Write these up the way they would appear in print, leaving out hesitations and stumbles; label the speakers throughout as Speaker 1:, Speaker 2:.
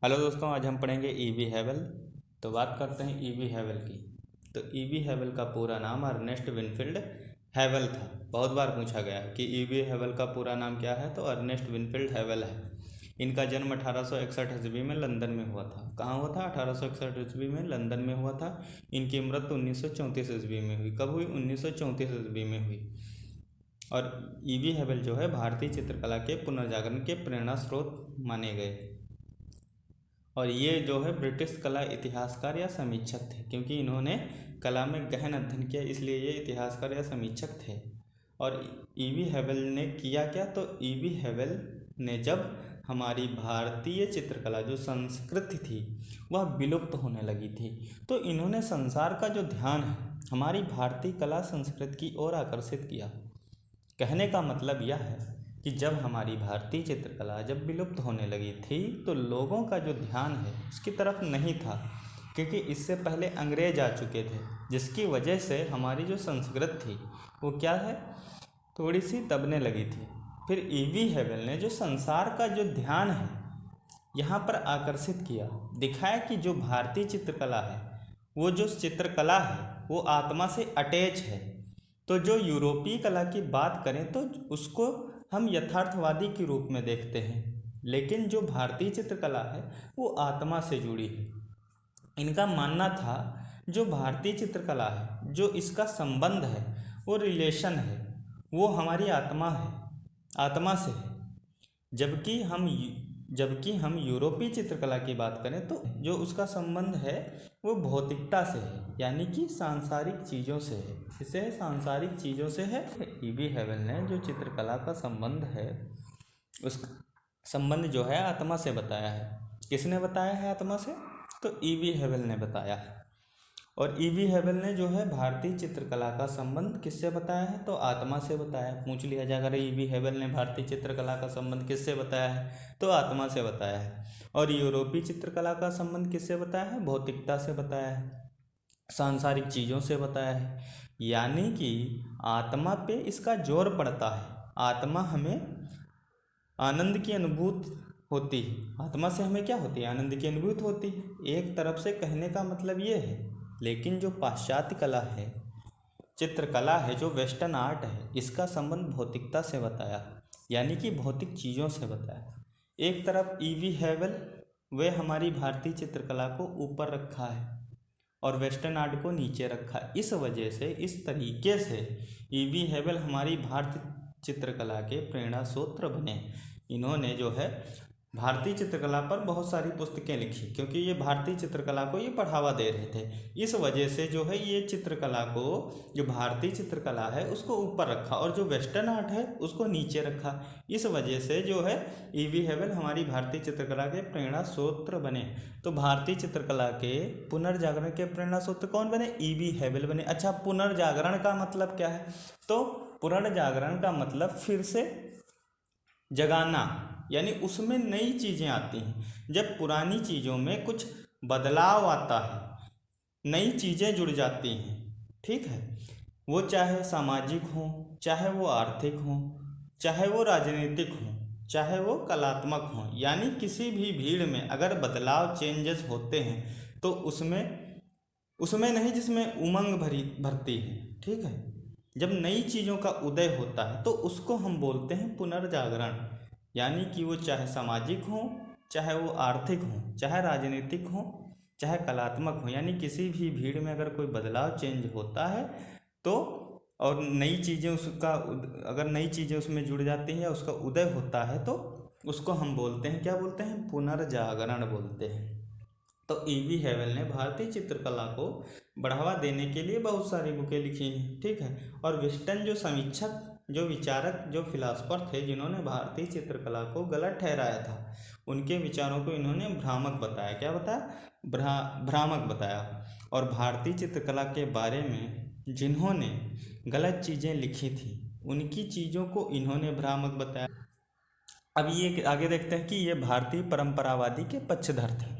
Speaker 1: Hello दोस्तों, आज हम पढ़ेंगे ईवी हैवेल। तो बात करते हैं ईवी हैवेल की। तो ईवी हैवेल का पूरा नाम अर्नेस्ट विनफील्ड हैवेल था। बहुत बार पूछा गया है कि ईवी हैवेल का पूरा नाम क्या है, तो अर्नेस्ट विनफील्ड हैवेल है। इनका जन्म 1861 ईस्वी में लंदन में हुआ था। कहाँ हुआ था? 1861 ईस्वी में लंदन में हुआ था। इनकी मृत्यु 1934 ईस्वी में हुई। कब हुई? 1934 ईस्वी में हुई। और ईवी हैवेल जो है भारतीय चित्रकला के पुनर्जागरण के प्रेरणा स्रोत माने गए। और ये जो है ब्रिटिश कला इतिहासकार या समीक्षक थे, क्योंकि इन्होंने कला में गहन अध्ययन किया, इसलिए ये इतिहासकार या समीक्षक थे। और ईवी हैवेल ने किया क्या? तो ईवी हैवेल ने जब हमारी भारतीय चित्रकला जो संस्कृति थी वह विलुप्त होने लगी थी, तो इन्होंने संसार का जो ध्यान है हमारी भारतीय कला संस्कृति की ओर आकर्षित किया। कहने का मतलब यह है कि जब हमारी भारतीय चित्रकला जब विलुप्त होने लगी थी तो लोगों का जो ध्यान है उसकी तरफ नहीं था, क्योंकि इससे पहले अंग्रेज आ चुके थे, जिसकी वजह से हमारी जो संस्कृति थी वो क्या है, थोड़ी सी दबने लगी थी। फिर ईवी हैवेल ने जो संसार का जो ध्यान है यहाँ पर आकर्षित किया, दिखाया कि जो भारतीय चित्रकला है वो जो चित्रकला है वो आत्मा से अटैच है। तो जो यूरोपीय कला की बात करें तो उसको हम यथार्थवादी के रूप में देखते हैं, लेकिन जो भारतीय चित्रकला है वो आत्मा से जुड़ी है। इनका मानना था जो भारतीय चित्रकला है, जो इसका संबंध है, वो रिलेशन है, वो हमारी आत्मा है, आत्मा से है। जबकि हम यूरोपीय चित्रकला की बात करें तो जो उसका संबंध है वो भौतिकता से है, यानी कि सांसारिक चीज़ों से है। इसे सांसारिक चीज़ों से है। ईवी हैवेल ने जो चित्रकला का संबंध है उस संबंध जो है आत्मा से बताया है। किसने बताया है आत्मा से? तो ईवी हैवेल ने बताया है। और ईवी हैवेल ने जो है भारतीय चित्रकला का संबंध किससे बताया है? तो आत्मा से बताया है। पूछ लिया जाएगा ईवी हैवेल ने भारतीय चित्रकला का संबंध किससे बताया है? तो आत्मा से बताया है। और यूरोपीय चित्रकला का संबंध किससे बताया है? भौतिकता से बताया है, सांसारिक चीज़ों से बताया है। यानी कि आत्मा पे इसका जोर पड़ता है। आत्मा हमें आनंद की अनुभूति होती है। आत्मा से हमें क्या होती है? आनंद की अनुभूति होती है। एक तरफ से कहने का मतलब ये है, लेकिन जो पाश्चात्य कला है, चित्रकला है, जो वेस्टर्न आर्ट है, इसका संबंध भौतिकता से बताया, यानी कि भौतिक चीज़ों से बताया। एक तरफ ईवी हैवेल वे हमारी भारतीय चित्रकला को ऊपर रखा है और वेस्टर्न आर्ट को नीचे रखा। इस वजह से इस तरीके से ईवी हैवेल हमारी भारतीय चित्रकला के प्रेरणा स्रोत बने। इन्होंने जो है भारतीय चित्रकला पर बहुत सारी पुस्तकें लिखी, क्योंकि ये भारतीय चित्रकला को ये बढ़ावा दे रहे थे। इस वजह से जो है ये चित्रकला को, जो भारतीय चित्रकला है उसको ऊपर रखा और जो वेस्टर्न आर्ट है उसको नीचे रखा। इस वजह से जो है ईवी हैवेल हमारी भारतीय चित्रकला के प्रेरणा स्रोत बने। तो भारतीय चित्रकला के पुनर्जागरण के प्रेरणा स्रोत कौन बने? ईवी हैवेल बने। अच्छा, पुनर्जागरण का मतलब क्या है? तो पुनर्जागरण का मतलब फिर से जगाना, यानी उसमें नई चीज़ें आती हैं। जब पुरानी चीज़ों में कुछ बदलाव आता है, नई चीज़ें जुड़ जाती हैं, ठीक है, वो चाहे सामाजिक हो, चाहे वो आर्थिक हो, चाहे वो राजनीतिक हो, चाहे वो कलात्मक हो, यानी किसी भी भीड़ में अगर बदलाव चेंजेस होते हैं तो उसमें नहीं जिसमें उमंग भरती है, ठीक है। जब नई चीज़ों का उदय होता है तो उसको हम बोलते हैं पुनर्जागरण। यानी कि वो चाहे सामाजिक हो, चाहे वो आर्थिक हो, चाहे राजनीतिक हो, चाहे कलात्मक हो, यानी किसी भी भीड़ में अगर कोई बदलाव चेंज होता है तो, और नई चीज़ें उसका अगर नई चीज़ें उसमें जुड़ जाती हैं या उसका उदय होता है तो उसको हम बोलते हैं, क्या बोलते हैं? पुनर्जागरण बोलते हैं। तो ईवी हैवेल ने भारतीय चित्रकला को बढ़ावा देने के लिए बहुत सारी बुकें लिखी हैं, ठीक है। और वेस्टर्न जो समीक्षक, जो विचारक, जो फिलासफर थे जिन्होंने भारतीय चित्रकला को गलत ठहराया था, उनके विचारों को इन्होंने भ्रामक बताया। क्या बताया? भ्रामक बताया। और भारतीय चित्रकला के बारे में जिन्होंने गलत चीज़ें लिखी थी उनकी चीज़ों को इन्होंने भ्रामक बताया। अब ये आगे देखते हैं कि ये भारतीय परंपरावादी के पक्षधर थे।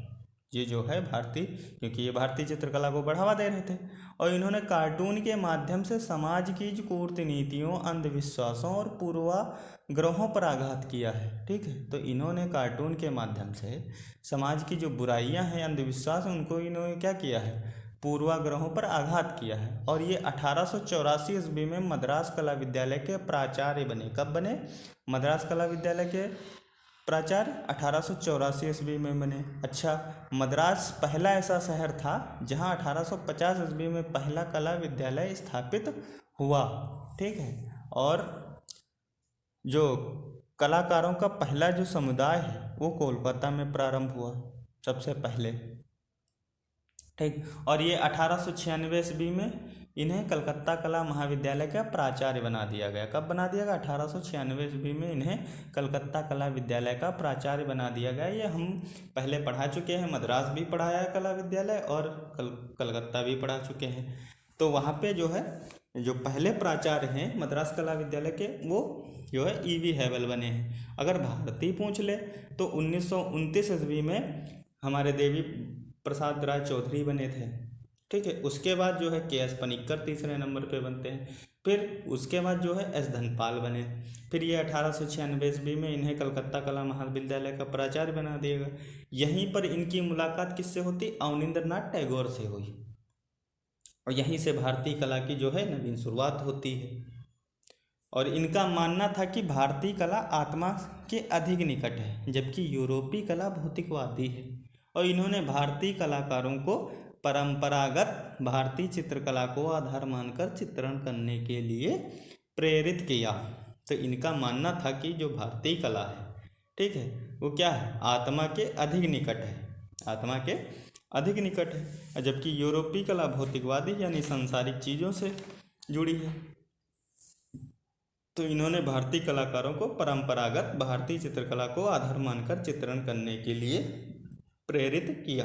Speaker 1: ये जो है भारतीय, क्योंकि ये भारतीय चित्रकला को बढ़ावा दे रहे थे। और इन्होंने कार्टून के माध्यम से समाज की जो कूटनीतियों, अंधविश्वासों और पूर्वाग्रहों पर आघात किया है। ठीक है, तो इन्होंने कार्टून के माध्यम से समाज की जो बुराइयां हैं, अंधविश्वास, उनको इन्होंने क्या किया है, पूर्वाग्रहों पर आघात किया है। और ये 1884 ईस्वी में मद्रास कला विद्यालय के प्राचार्य बने। कब बने? मद्रास कला विद्यालय के प्राचार्य 1884 ईस्वी में बने। अच्छा, मद्रास पहला ऐसा शहर था जहां 1850 ईस्वी में पहला कला विद्यालय स्थापित हुआ। ठीक है, और जो कलाकारों का पहला जो समुदाय है वो कोलकाता में प्रारंभ हुआ सबसे पहले। ठीक, और ये 1896 ईस्वी में इन्हें कलकत्ता कला महाविद्यालय का प्राचार्य बना दिया गया। कब बना दिया गया? 1896 ईस्वी में इन्हें कलकत्ता कला विद्यालय का प्राचार्य बना दिया गया। ये हम पहले पढ़ा चुके हैं, मद्रास भी पढ़ाया है कला विद्यालय, और कलकत्ता भी पढ़ा चुके हैं। तो वहाँ पे जो है, जो पहले प्राचार्य हैं मद्रास कला विद्यालय के, वो जो है E.V. हैवेल बने हैं। अगर भारतीय पूछ ले तो 1929 ईस्वी में हमारे देवी प्रसाद राय चौधरी बने थे। ठीक है, उसके बाद जो है KS पनिक्कर तीसरे नंबर पे बनते हैं। फिर उसके बाद जो है S धनपाल बने। फिर ये 1896 ईस्वी में इन्हें कलकत्ता कला महाविद्यालय का प्राचार्य बना दिया गया। यहीं पर इनकी मुलाकात किससे होती? अवनींद्रनाथ टैगोर से हुई, और यहीं से भारतीय कला की जो है नवीन शुरुआत होती है। और इनका मानना था कि भारतीय कला आत्मा के अधिक निकट है, जबकि यूरोपीय कला भौतिकवादी है। और इन्होंने भारतीय कलाकारों को परंपरागत भारतीय चित्रकला को आधार मानकर चित्रण करने के लिए प्रेरित किया। तो इनका मानना था कि जो भारतीय कला है, ठीक है, वो क्या है? आत्मा के अधिक निकट है, आत्मा के अधिक निकट है, जबकि यूरोपीय कला भौतिकवादी यानी सांसारिक चीज़ों से जुड़ी है। तो इन्होंने भारतीय कलाकारों को परंपरागत भारतीय चित्रकला को आधार मानकर चित्रण करने के लिए प्रेरित किया।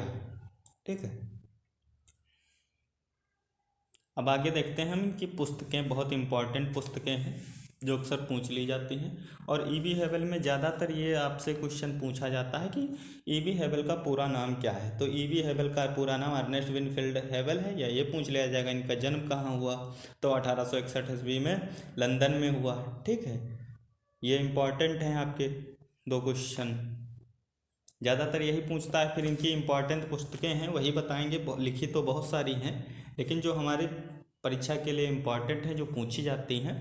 Speaker 1: ठीक है, अब आगे देखते हैं हम इनकी पुस्तकें। बहुत इंपॉर्टेंट पुस्तकें हैं जो अक्सर पूछ ली जाती हैं। और E.V. हैवेल में ज़्यादातर ये आपसे क्वेश्चन पूछा जाता है कि E.V. हैवेल का पूरा नाम क्या है। तो E.V. हैवेल का पूरा नाम अर्नेस्ट विनफील्ड हैवेल है, या ये पूछ लिया जाएगा इनका जन्म कहाँ हुआ। तो 1861 ईस्वी में लंदन में हुआ। ठीक है, ये इंपॉर्टेंट हैं आपके दो क्वेश्चन, ज़्यादातर यही पूछता है। फिर इनकी इंपॉर्टेंट पुस्तकें हैं वही बताएंगे, लिखी तो बहुत सारी हैं, लेकिन जो हमारी परीक्षा के लिए इम्पॉर्टेंट है, जो पूछी जाती हैं,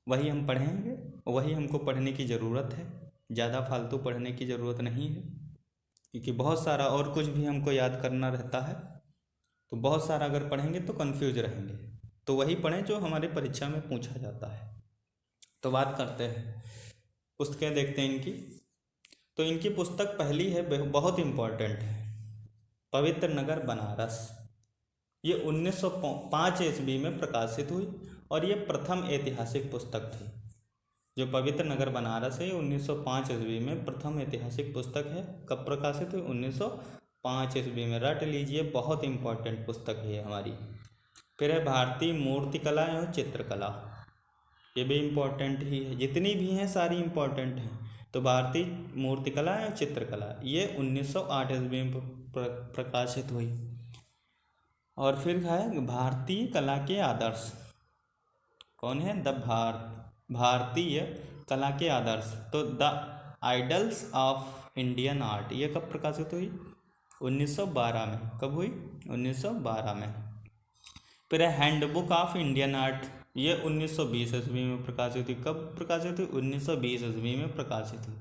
Speaker 1: वही हम पढ़ेंगे। वही हमको पढ़ने की ज़रूरत है, ज़्यादा फालतू पढ़ने की ज़रूरत नहीं है, क्योंकि बहुत सारा और कुछ भी हमको याद करना रहता है। तो बहुत सारा अगर पढ़ेंगे तो कंफ्यूज रहेंगे, तो वही पढ़ें जो हमारी परीक्षा में पूछा जाता है। तो बात करते हैं, पुस्तकें देखते हैं इनकी। तो इनकी पुस्तक पहली है, बहुत इम्पॉर्टेंट है, पवित्र नगर बनारस। ये 1905 ईस्वी में प्रकाशित हुई, और ये प्रथम ऐतिहासिक पुस्तक थी। जो पवित्र नगर बनारस है, 1905 ईस्वी में प्रथम ऐतिहासिक पुस्तक है। कब प्रकाशित हुई? 1905 ईस्वी में। रट लीजिए, बहुत इंपॉर्टेंट पुस्तक है ये हमारी। फिर है भारतीय मूर्तिकला एवं चित्रकला, ये भी इम्पोर्टेंट ही है, जितनी भी हैं सारी इम्पोर्टेंट हैं। तो भारतीय मूर्तिकला एवं चित्रकला ये 1908 ईस्वी में प्रकाशित हुई। और फिर है भारतीय कला के आदर्श। कौन है? भारतीय कला के आदर्श। तो the idols of Indian art, ये कब प्रकाशित हुई? 1912 में। कब हुई? 1912 में। फिर है हैंडबुक ऑफ इंडियन आर्ट, ये 1920 ईस्वी में प्रकाशित हुई। कब प्रकाशित हुई? 1920 ईस्वी में प्रकाशित हुई।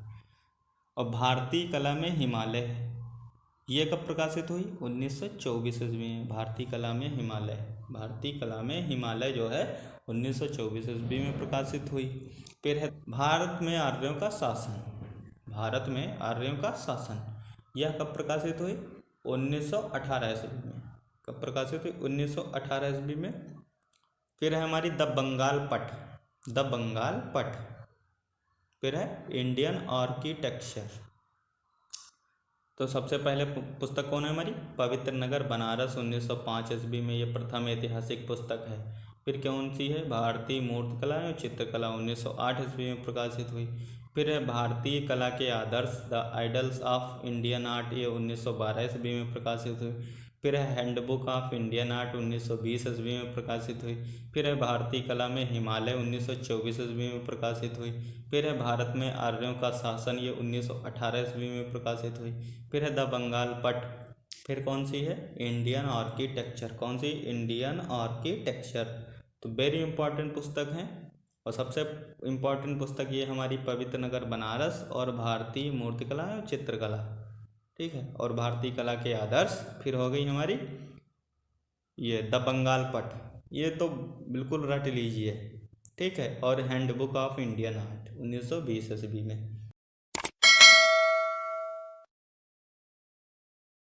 Speaker 1: और भारतीय कला में हिमालय, ये कब प्रकाशित हुई? 1924 ईस्वी में। भारतीय कला में हिमालय, भारतीय कला में हिमालय जो है 1924 ईस्वी में प्रकाशित हुई। फिर है भारत में आर्यों का शासन, भारत में आर्यों का शासन, यह कब प्रकाशित हुई? 1918 ईस्वी में। कब प्रकाशित हुई? 1918 ईस्वी में। फिर है हमारी द बंगाल पट, द बंगाल पट। फिर है इंडियन आर्किटेक्चर। तो सबसे पहले पुस्तक कौन है हमारी? पवित्र नगर बनारस, 1905 ईस्वी में, ये प्रथम ऐतिहासिक पुस्तक है। फिर कौन सी है? भारतीय मूर्तिकला एवं चित्रकला, 1908 ईस्वी में प्रकाशित हुई। फिर है भारतीय कला के आदर्श, the idols of Indian art, ये 1912 ईस्वी में प्रकाशित हुई। फिर है हैंडबुक ऑफ इंडियन आर्ट, 1920 ईस्वी में प्रकाशित हुई। फिर है भारतीय कला में हिमालय, 1924 ईस्वी में प्रकाशित हुई। फिर है भारत में आर्यों का शासन, ये 1918 ईस्वी में प्रकाशित हुई। फिर है द बंगाल पट। फिर कौन सी है? Indian architecture. कौन सी? Indian architecture. तो वेरी इंपॉर्टेंट पुस्तक है। और सबसे इम्पॉर्टेंट पुस्तक ये हमारी पवित्र नगर बनारस और भारतीय मूर्तिकला और चित्रकला, ठीक है। और भारतीय कला के आदर्श, फिर हो गई हमारी ये द बंगाल पट, ये तो बिल्कुल रट लीजिए, ठीक है। और हैंडबुक ऑफ इंडियन आर्ट 1920 ईस्वी में।